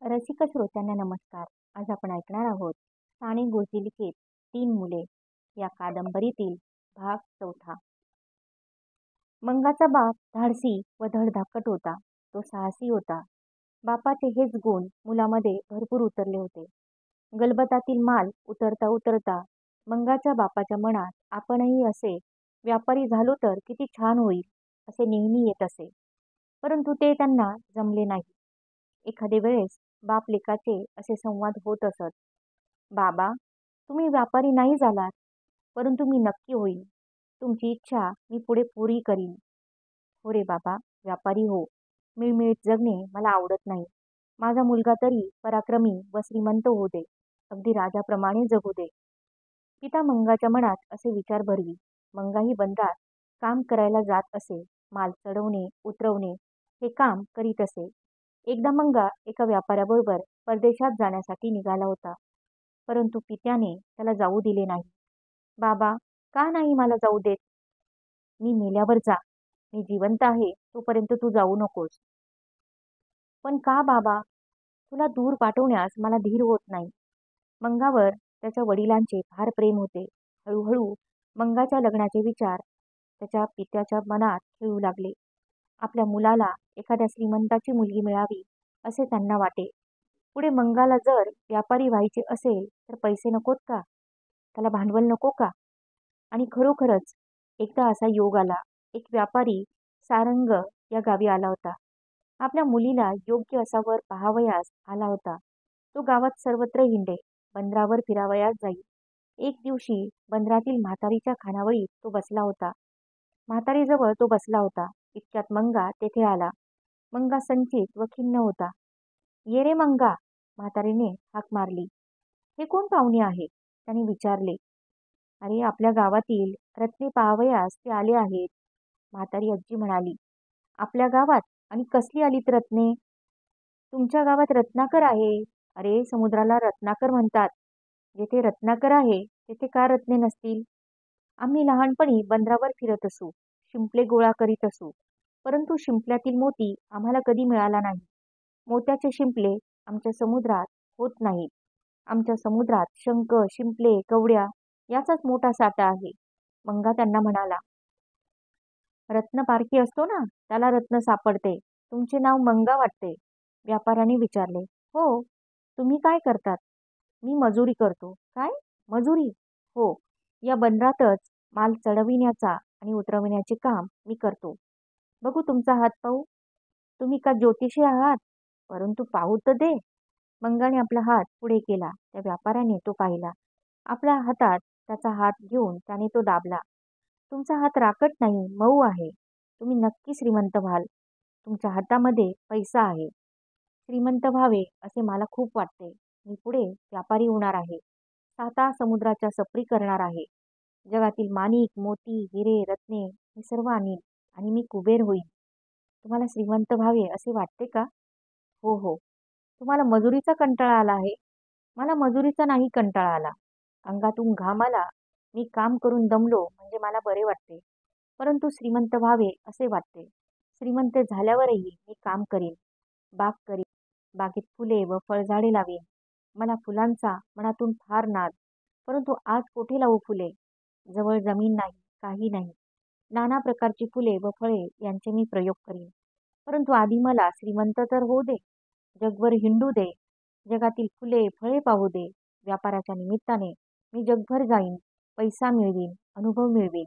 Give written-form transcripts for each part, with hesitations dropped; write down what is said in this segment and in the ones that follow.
रसिक श्रोत्यांना नमस्कार. आज आपण ऐकणार आहोत साने गुरुजी लिखित 3 मुले या कादंबरीतील भाग 4. मंगाचा बाप धाडसी व धडधाकट होता. तो साहसी होता. बापाचे हेच गुण मुलामध्ये भरपूर उतरले होते. गलबतातील माल उतरता उतरता मंगाच्या बापाच्या मनात आपणही असे व्यापारी झालो तर किती छान होईल असे नेहमी येत असे. परंतु ते त्यांना जमले नाही. एखादे वेळेस बाप लेकाचे असे संवाद होत असत. बाबा, तुम्ही व्यापारी नाही झालात, परंतु मी नक्की होईल. तुमची इच्छा मी पुढे पुरी करीन. हो रे बाबा, व्यापारी हो. मिळमिळीत जगणे मला आवडत नाही. माझा मुलगा तरी पराक्रमी व श्रीमंत होऊ दे. अगदी राजाप्रमाणे जगू दे. पिता मंगाच्या मनात असे विचार भरवी. मंगाही बंदात काम करायला जात असे. माल चढवणे, उतरवणे हे काम करीत असे. एकदा मंगा एका व्यापाऱ्याबरोबर परदेशात जाण्यासाठी निघाला होता. परंतु पित्याने त्याला जाऊ दिले नाही. बाबा, का नाही मला जाऊ देत? मी मेल्यावर जा. मी जिवंत आहे तोपर्यंत तू जाऊ नकोस. पण का बाबा? तुला दूर पाठवण्यास मला धीर होत नाही. मंगावर त्याच्या वडिलांचे फार प्रेम होते. हळूहळू मंगाच्या लग्नाचे विचार त्याच्या पित्याच्या मनात खेळू लागले. आपल्या मुलाला एखाद्या श्रीमंताची मुलगी मिळावी असे त्यांना वाटे. पुढे मंगाला जर व्यापारी व्हायचे असेल तर पैसे नकोत का? त्याला भांडवल नको का? आणि खरोखरच एकदा असा योग आला. एक व्यापारी सारंग या गावी आला होता. आपल्या मुलीला योग्य असा वर पाहावयास आला होता. तो गावात सर्वत्र हिंडे, बंदरावर फिरावयास जाई. एक दिवशी बंदरातील म्हातारीच्या खानावळीत तो बसला होता. म्हातारीजवळ तो बसला होता. इतक्यात मंगा तेथे आला. मंगा संचित व खिन्न होता. ये रे मंगा, म्हातारीने हाक मारली. हे कोण पाहुणे आहे? त्याने विचारले. अरे, आपल्या गावातील रत्ने पाहावयास ते आले आहेत, म्हातारी आजी म्हणाली. आपल्या गावात? आणि कसली आलीत रत्ने? तुमच्या गावात रत्नाकर आहे. अरे, समुद्राला रत्नाकर म्हणतात. जेथे रत्नाकर आहे तेथे का रत्ने नसतील? आम्ही लहानपणी बंदरावर फिरत असू, शिंपले गोळा करीत असू, परंतु शिंपल्यातील मोती आम्हाला कधी मिळाला नाही. मोत्याचे शिंपले आमच्या समुद्रात होत नाहीत. आमच्या समुद्रात शंख, शिंपले, कवड्या याचाच मोठा साठा आहे. मंगा त्यांना म्हणाला. रत्न पारखी असतो ना, त्याला रत्न सापडते. तुमचे नाव मंगा वाटते? व्यापाऱ्याने विचारले. हो. तुम्ही काय करतात? मी मजुरी करतो. काय? मजुरी? हो. या बंदरातच माल चढविण्याचा आणि उतरविण्याचे काम मी करतो. बघू तुमचा हात पाहू. तुम्ही का ज्योतिषी आहात? परंतु पाहू तर दे. मंगाने आपला हात पुढे केला. त्या व्यापाऱ्याने तो पाहिला. आपल्या हातात त्याचा हात घेऊन त्याने तो दाबला. तुमचा हात राकट नाही, मऊ आहे. तुम्ही नक्की श्रीमंत व्हाल. तुमच्या हातामध्ये पैसा आहे. श्रीमंत व्हावे असे मला खूप वाटते. मी पुढे व्यापारी होणार आहे. 7 समुद्राच्या सफरी करणार आहे. जगातील माणिक, मोती, हिरे, रत्ने हे सर्व आणीन आणि मी कुबेर होईन. तुम्हाला श्रीमंत व्हावे असे वाटते का? हो हो. तुम्हाला मजुरीचा कंटाळा आला आहे? मला मजुरीचा नाही कंटाळा आला. अंगातून घाम आला. मी काम करून दमलो म्हणजे मला बरे वाटते. परंतु श्रीमंत व्हावे असे वाटते. श्रीमंत झाल्यावरही मी काम करीन, बाग करीन, बागेत फुले व फळझाडे लावीन. मला फुलांचा मनातून फार नाद. परंतु आज कोठे लावू फुले? जवळ जमीन नाही, काही नाही. नाना प्रकारची फुले व फळे यांचे मी प्रयोग करीन. परंतु आधी मला श्रीमंत तर होऊ दे. जगभर हिंडू दे. जगातील फुले फळे पाहू दे. व्यापाराच्या निमित्ताने मी जगभर जाईन, पैसा मिळवीन, अनुभव मिळवीन,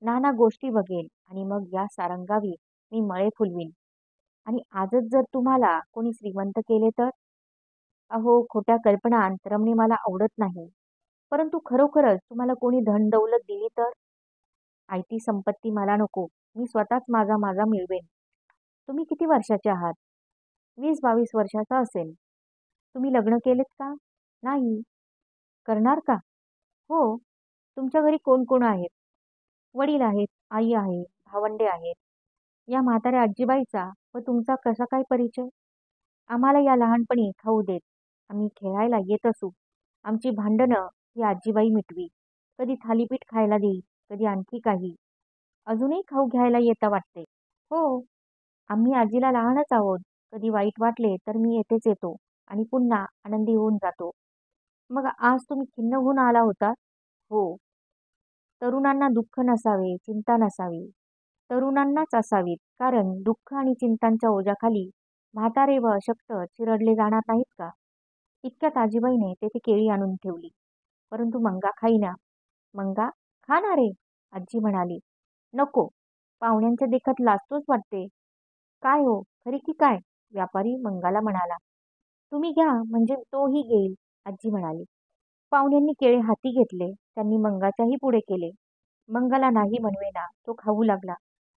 नाना गोष्टी बघेन आणि मग या सारंगावी मी मळे फुलवीन. आणि आजच जर तुम्हाला कोणी श्रीमंत केले तर? अहो, खोट्या कल्पना अंतरमणे मला आवडत नाही. परंतु खरोखरच तुम्हाला कोणी धन दौलत दिली तर? आयती संपत्ती मला नको. मी स्वतःच माझा माझा मिळवेन. तुम्ही किती वर्षाचे आहात? 20-22 वर्षाचा असेल. तुम्ही लग्न केलेत का? नाही. करणार का? हो. तुमच्या घरी कोण कोण आहेत? वडील आहेत, आई आहे, भावंडे आहेत. या म्हाताऱ्या आजीबाईचा व तुमचा कसा काय परिचय? आम्हाला या लहानपणी खाऊ देत. आम्ही खेळायला येत असू. आमची भांडणं ही आजीबाई मिटवी. कधी थालीपीठ खायला देई, कधी आणखी काही. अजूनही खाऊ घ्यायला येता वाटते. हो. आम्ही आजीला लहानच आहोत. कधी वाईट वाटले तर मी येथेच येतो. आणि पुन्हा आनंदी होऊन जातो. मग आज तुम्ही खिन्न होऊन आला होता? हो. तरुणांना दुःख नसावे, चिंता नसावी. तरुणांनाच असावीत, कारण दुःख आणि चिंतांच्या ओझ्याखाली म्हातारे व अशक्त चिरडले जाणार नाहीत का? इतक्यात आजीबाईने तेथे केळी आणून ठेवली. परंतु मंगा खाईना. मंगा, खा ना रे, आजी म्हणाली. नको, पाहुण्यांच्या देखत लाजतोच वाटते. काय हो, खरी की काय? व्यापारी मंगाला म्हणाला. तुम्ही घ्या, म्हणजे तोही घेईल, आजी म्हणाली. पाहुण्यांनी केळे हाती घेतले. त्यांनी मंगाच्याही पुढे केले. मंगाला नाही म्हणवेना, तो खाऊ लागला.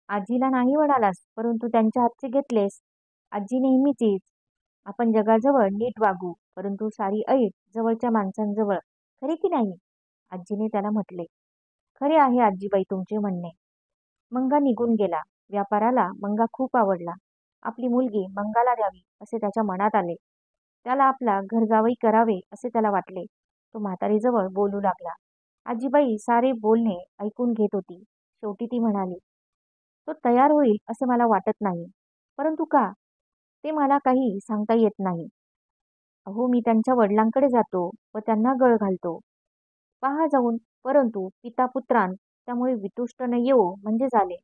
आजीला नाही म्हणालास, परंतु त्यांच्या हातचे घेतलेस. आजी नेहमीचीच. आपण जगाजवळ नीट वागू, परंतु सारी ऐट जवळच्या माणसांजवळ, खरे की नाही? आजीने त्याला म्हटले. खरे आहे आजीबाई तुमचे म्हणणे. मंगा निघून गेला. व्यापाराला मंगा खूप आवडला. आपली मुलगी मंगाला द्यावी असे त्याच्या मनात आले. त्याला आपला घर जावई करावे असे त्याला वाटले. तो म्हातारीजवळ बोलू लागला. आजीबाई सारे बोलणे ऐकून घेत होती. शेवटी ती म्हणाली, तो तयार होईल असे मला वाटत नाही. परंतु का? ते मला काही सांगता येत नाही. अहो, मी त्यांच्या वडिलांकडे जातो व त्यांना गळ घालतो. पहा जाऊन, परंतु पिता पुत्रान त्यामुळे वितुष्ट न येवो म्हणजे झाले.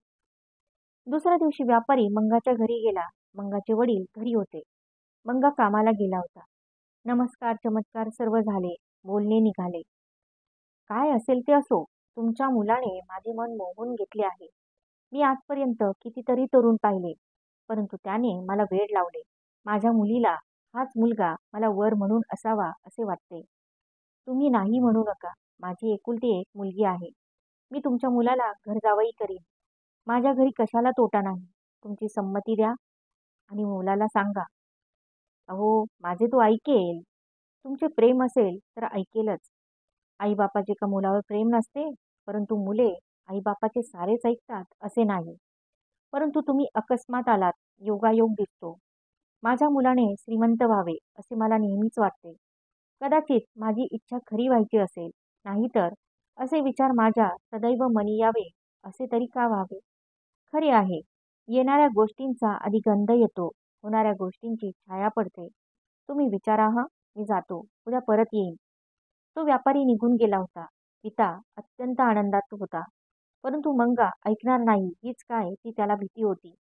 दुसऱ्या दिवशी व्यापारी मंगाच्या घरी गेला. मंगाचे वडील घरी होते. मंगा कामाला गेला होता. नमस्कार चमत्कार सर्व झाले. बोलणे निघाले. काय असेल ते असो, तुमच्या मुलाने माझे मन मोहून घेतले आहे. मी आजपर्यंत कितीतरी तरुण पाहिले, परंतु त्याने मला वेड लावले. माझ्या मुलीला हाच मुलगा मला वर म्हणून असावा असे वाटते. तुम्ही नाही म्हणू नका. माझी एकुलती एक मुलगी आहे. मी तुमच्या मुलाला घर जावई करीन. माझ्या घरी कशाला तोटा नाही. तुमची संमती द्या आणि मुलाला सांगा. अहो, माझे तो ऐकेल. तुमचे प्रेम असेल तर ऐकेलच. आईबापाचे का मुलावर प्रेम नसते? परंतु मुले आईबापाचे सारेच ऐकतात असे नाही. परंतु तुम्ही अकस्मात आलात, योगायोग दिसतो. माझ्या मुलाने श्रीमंत व्हावे असे मला नेहमीच वाटते. कदाचित माझी इच्छा खरी व्हायची असेल, नाहीतर असे विचार माझ्या सदैव मनी यावे असे तरी का व्हावे? खरे आहे, येणाऱ्या गोष्टींचा आधी गंध येतो, होणाऱ्या गोष्टींची छाया पडते. तुम्ही विचारा हं, मी जातो, उद्या परत येईन. तो व्यापारी निघून गेला होता. पिता अत्यंत आनंदात होता. परंतु मंगा ऐकणार नाही हीच काय ती त्याला भीती होती.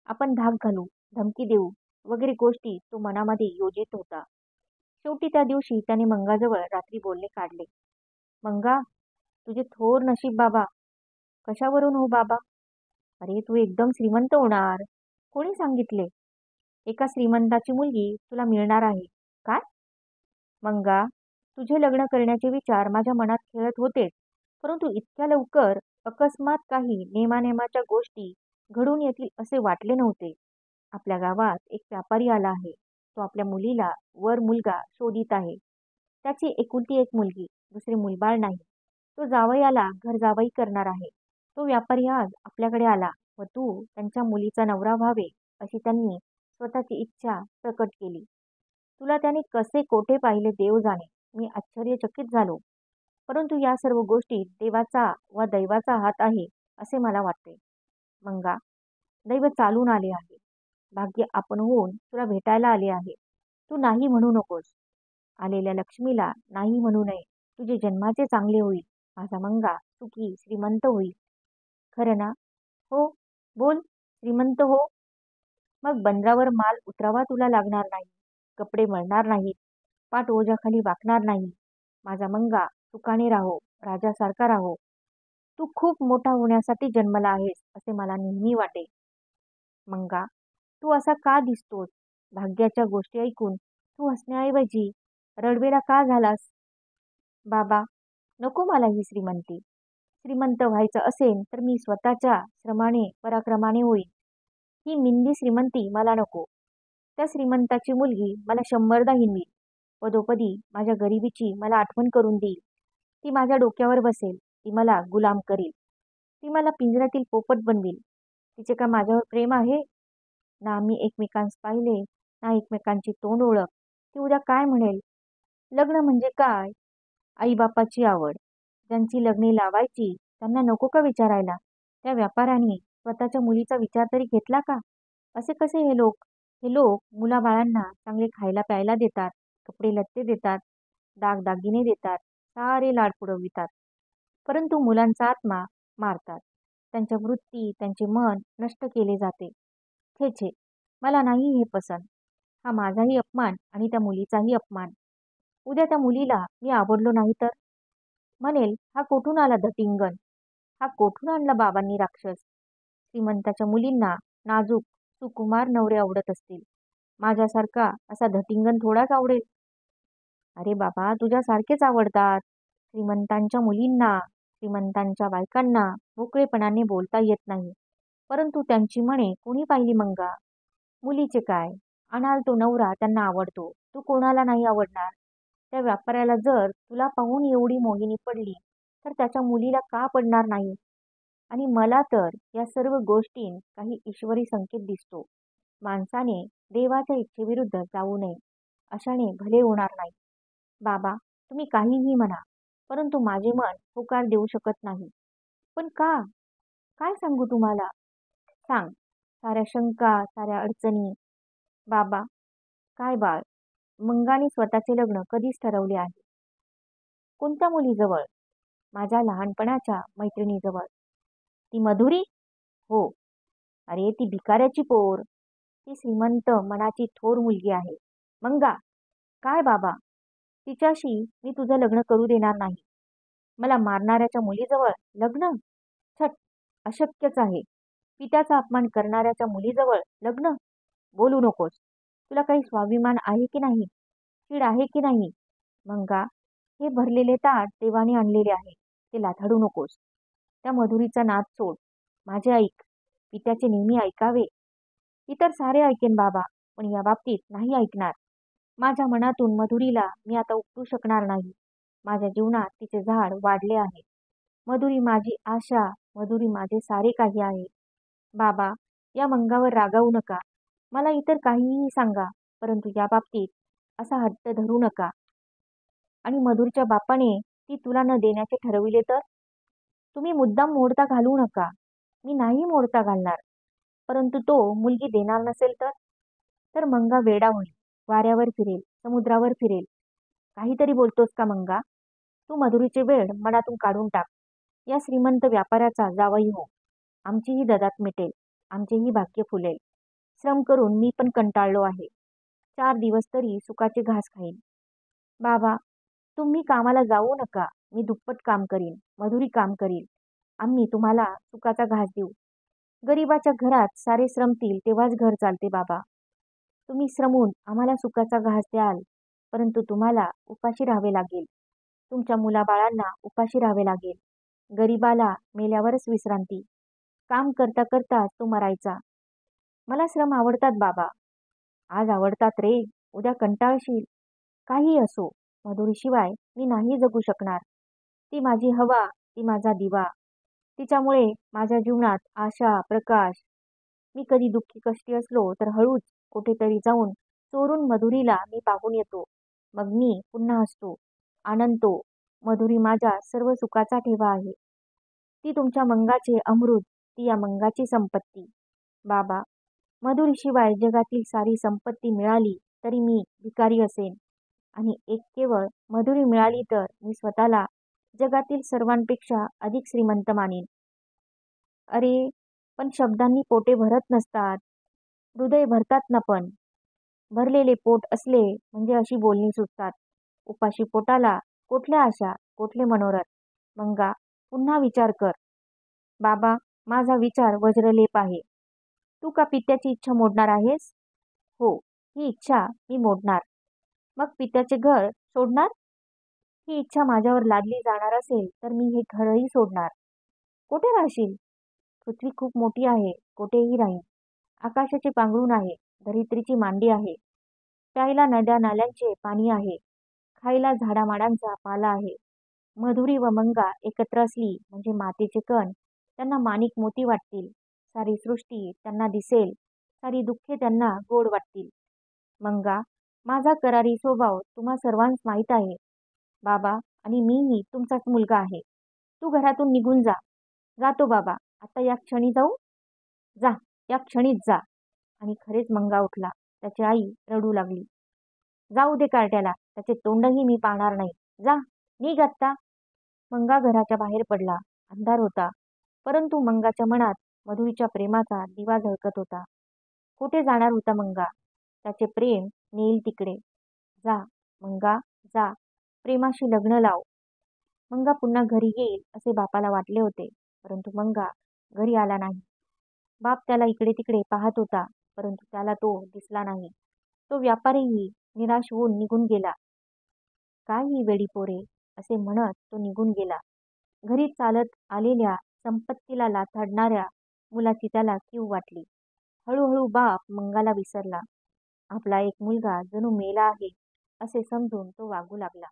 आपण धाक घालू, धमकी देऊ वगैरे गोष्टी तो मनामध्ये योजित होता. शेवटी त्या दिवशी त्याने मंगाजवळ रात्री बोलणे काढले. मंगा, तुझे थोर नशीब बाबा. कशावरून हो बाबा? अरे, तू एकदम श्रीमंत होणार. कोणी सांगितले? एका श्रीमंताची मुलगी तुला मिळणार आहे. काय? मंगा, तुझे लग्न करण्याचे विचार माझ्या मनात खेळत होतेच, परंतु इतक्या लवकर अकस्मात काही नेमानेमाच्या गोष्टी घडून येतील असे वाटले नव्हते. आपल्या गावात एक व्यापारी आला आहे. तो आपल्या मुलीला वर मुलगा शोधित आहे. त्याची एकुलती एक मुलगी, दुसरे मुलबाळ नाही. तो जावयाला घर जावई करणार आहे. तो व्यापारी आज आपल्याकडे आला व तू त्यांच्या मुलीचा नवरा व्हावे अशी त्यांनी स्वतःची इच्छा प्रकट केली. तुला त्याने कसे कोठे पाहिले देव जाणे. मी आश्चर्यचकित झालो. परंतु या सर्व गोष्टीत देवाचा व दैवाचा हात आहे असे मला वाटते. मंगा, दैव चालून आले आहे. भाग्य आपण होऊन तुला भेटायला आले आहे. तू नाही म्हणू नकोस. आलेल्या लक्ष्मीला नाही म्हणू नये. तुझे जन्माचे चांगले होईल. माझा मंगा सुखी श्रीमंत होईल. खरं ना? हो, बोल, श्रीमंत हो. मग बंदरावर माल उतरावा तुला लागणार नाही. कपडे मळणार नाहीत. पाठ ओझ्याखाली वाकणार नाही. माझा मंगा सुखाने राहो, राजासारखा राहो. तू खूप मोठा होण्यासाठी जन्मला आहेस असे मला नेहमी वाटे. मंगा, तू असा का दिसतोस? भाग्याच्या गोष्टी ऐकून तू हसण्याऐवजी रडवेला का झालास? बाबा, नको मला ही श्रीमंती. श्रीमंत व्हायचं असेल तर मी स्वतःच्या श्रमाने पराक्रमाने होईल. ही मिंदी श्रीमंती मला नको. त्या श्रीमंताची मुलगी मला 100दा हिंडवील. पदोपदी माझ्या गरिबीची मला आठवण करून देईल. ती माझ्या डोक्यावर बसेल. ती मला गुलाम करील. ती मला पिंजऱ्यातील पोपट बनवील. तिचे का माझ्यावर प्रेम आहे? ना आम्ही एकमेकांस पाहिले, ना एकमेकांची तोंड ओळख. ती उद्या काय म्हणेल? लग्न म्हणजे काय? आईबापाची आवड. ज्यांची लग्ने लावायची त्यांना नको का विचारायला? त्या व्यापाऱ्याने स्वतःच्या मुलीचा विचार तरी घेतला का? असे कसे हे लोक? हे लोक मुलाबाळांना चांगले खायला प्यायला देतात, कपडे लत्ते देतात, दागदागिने देतात, सारे लाड पुरवितात. परंतु मुलांचा आत्मा मारतात. त्यांच्या वृत्ती, त्यांचे मन नष्ट केले जाते. छे छे, मला नाही हे पसंत. हा माझाही अपमान आणि त्या मुलीचाही अपमान. उद्या त्या मुलीला मी आवडलो नाही तर म्हणेल, हा कोठून आला धटिंगण, हा कोठून आणला बाबांनी राक्षस. श्रीमंताच्या मुलींना नाजूक सुकुमार नवरे आवडत असतील, माझ्यासारखा असा धटिंगण थोडाच आवडेल. अरे बाबा, तुझ्यासारखेच आवडतात. श्रीमंतांच्या मुलींना, श्रीमंतांच्या बायकांना मोकळेपणाने बोलता येत नाही. परंतु त्यांची मने कोणी पाहिली मंगा? मुलीचे काय? आणाल तो नवरा त्यांना आवडतो. तू कोणाला नाही आवडणार? त्या व्यापाऱ्याला जर तुला पाहून एवढी मोहिनी पडली, तर त्याच्या मुलीला का पडणार नाही? आणि मला तर या सर्व गोष्टींत काही ईश्वरी संकेत दिसतो. माणसाने देवाच्या इच्छेविरुद्ध जाऊ नये. अशाने भले होणार नाही. बाबा, तुम्ही काहीही म्हणा, परंतु माझे मन होकार देऊ शकत नाही. पण का? काय सांगू तुम्हाला? सांग. साऱ्या शंका, साऱ्या अडचणी. बाबा, काय बाळ, मंगाने स्वतःचे लग्न कधीच ठरवले आहे. कोणत्या मुलीजवळ? माझ्या लहानपणाच्या मैत्रिणीजवळ. ती मधुरी? हो. अरे, ती भिकाऱ्याची पोर. ती श्रीमंत मनाची थोर मुलगी आहे. मंगा, काय बाबा, तिच्याशी मी तुझं लग्न करू देणार नाही. मला मारणाऱ्याच्या मुलीजवळ लग्न? छट, अशक्यच आहे. पित्याचा अपमान करणाऱ्याच्या मुलीजवळ लग्न? बोलू नकोस. तुला काही स्वाभिमान आहे की नाही? चीड आहे की नाही? मंगा, हे भरलेले ताट देवाने आणलेले आहे. ते लाथाडू नकोस. त्या मधुरीचा नाद सोड. माझे ऐक. पित्याचे नेहमी ऐकावे. इतर सारे ऐकेन बाबा, पण या बाबतीत नाही ऐकणार. माझ्या मनातून मधुरीला मी आता उपटू शकणार नाही. माझ्या जीवनात तिचे झाड वाढले आहे. मधुरी माझी आशा, मधुरी माझे सारे काही आहे. बाबा, या मंगावर रागावू नका. मला इतर काहीही सांगा, परंतु या बाबतीत असा हट्ट धरू नका. आणि मधुरच्या बापाने ती तुला न देण्याचे ठरविले तर? तुम्ही मुद्दाम मोडता घालू नका. मी नाही मोडता घालणार. परंतु तो मुलगी देणार नसेल तर? तर मंगा वेडा होईल, वाऱ्यावर फिरेल, समुद्रावर फिरेल. काहीतरी बोलतोस का मंगा? तू मधुरीचे वेड मनातून काढून टाक. या श्रीमंत व्यापाऱ्याचा जावई हो. आमचीही ददात मिटेल, आमचेही भाग्य फुलेल. श्रम करून मी पण कंटाळलो आहे. 4 दिवस तरी सुखाचे घास खाईन. बाबा, तुम्ही कामाला जाऊ नका. मी दुप्पट काम करीन, मधुरी काम करील. आम्ही तुम्हाला सुखाचा घास देऊ. गरिबाच्या घरात सारे श्रमतील तेव्हाच घर चालते बाबा. तुम्ही श्रमून आम्हाला सुखाचा घास द्याल, परंतु तुम्हाला उपाशी राहावे लागेल. तुमच्या मुलाबाळांना उपाशी राहावे लागेल. गरिबाला मेल्यावरच विश्रांती. काम करता करताच तो मरायचा. मला श्रम आवडतात बाबा. आज आवडतात रे, उद्या कंटाळशील. काही असो, मधुरीशिवाय मी नाही जगू शकणार. ती माझी हवा, ती माझा दिवा. तिच्यामुळे माझ्या जीवनात आशा, प्रकाश. मी कधी दुःखी कष्टी असलो तर हळूच कुठेतरी जाऊन चोरून मधुरीला मी पाहून येतो. मग मी पुन्हा हसतो, आनंदतो. मधुरी माझ्या सर्व सुखाचा ठेवा आहे. ती तुमच्या मंगाचे अमृत, ती या मंगाची संपत्ती. बाबा, मधुरीशिवाय जगातील सारी संपत्ती मिळाली तरी मी भिकारी असेन. आणि एक केवळ मधुरी मिळाली तर मी स्वतःला जगातील सर्वांपेक्षा अधिक श्रीमंत मानेन. अरे, पण शब्दांनी पोटे भरत नसतात. हृदय भरतात ना पण. भरलेले पोट असले म्हणजे अशी बोलणी सुचतात. उपाशी पोटाला कुठल्या आशा, कुठले मनोरथ. मंगा, पुन्हा विचार कर. बाबा, माझा विचार वज्रलेप आहे. तू का पित्याची इच्छा मोडणार आहेस? हो, ही इच्छा मी मोडणार. मग पित्याचे घर सोडणार? ही इच्छा माझ्यावर लादली जाणार असेल तर मी हे घरही सोडणार. कोठे राहशील? पृथ्वी खूप मोठी आहे, कोठेही राहीन. आकाशाचे पांघरूण आहे, धरित्रीची मांडी आहे. प्यायला नद्या नाल्यांचे पाणी आहे. खायला झाडामाडांचा पाला आहे. मधुरी व मंगा एकत्र असली म्हणजे मातीचे कण त्यांना माणिक मोती वाटतील. सारी सृष्टी त्यांना दिसेल, सारी दुःखे त्यांना गोड वाटतील. मंगा, माझा करारी स्वभाव तुम्हा सर्वांस माहीत आहे. बाबा, आणि मीही तुमचाच मुलगा आहे. तू घरातून निघून जा. जातो बाबा, आता या क्षणी जाऊ? जा, या क्षणीच जा. आणि खरेच मंगा उठला. त्याची आई रडू लागली. जाऊ दे कार्ट्याला, त्याचे तोंडही मी पाहणार नाही. जा, निघ आत्ता. मंगा घराच्या बाहेर पडला. अंधार होता, परंतु मंगाच्या मनात मधुरीच्या प्रेमाचा दिवा झळकत होता. कुठे जाणार होता मंगा? त्याचे प्रेम नेईल तिकडे. जा मंगा, जा, प्रेमाशी लग्न लाव. मंगा पुन्हा घरी येईल असे बापाला वाटले होते, परंतु मंगा घरी आला नाही. बाप त्याला इकडे तिकडे पाहत होता, परंतु त्याला तो दिसला नाही. तो व्यापारीही निराश होऊन निघून गेला. काय ही वेडी पोरे, असे म्हणत तो निघून गेला. घरी चालत आलेल्या संपत्तीला लाथाडणाऱ्या मुलाची त्याला कीव वाटली. हळूहळू बाप मंगाला विसरला. आपला एक मुलगा जणू मेला आहे असे समजून तो वागू लागला.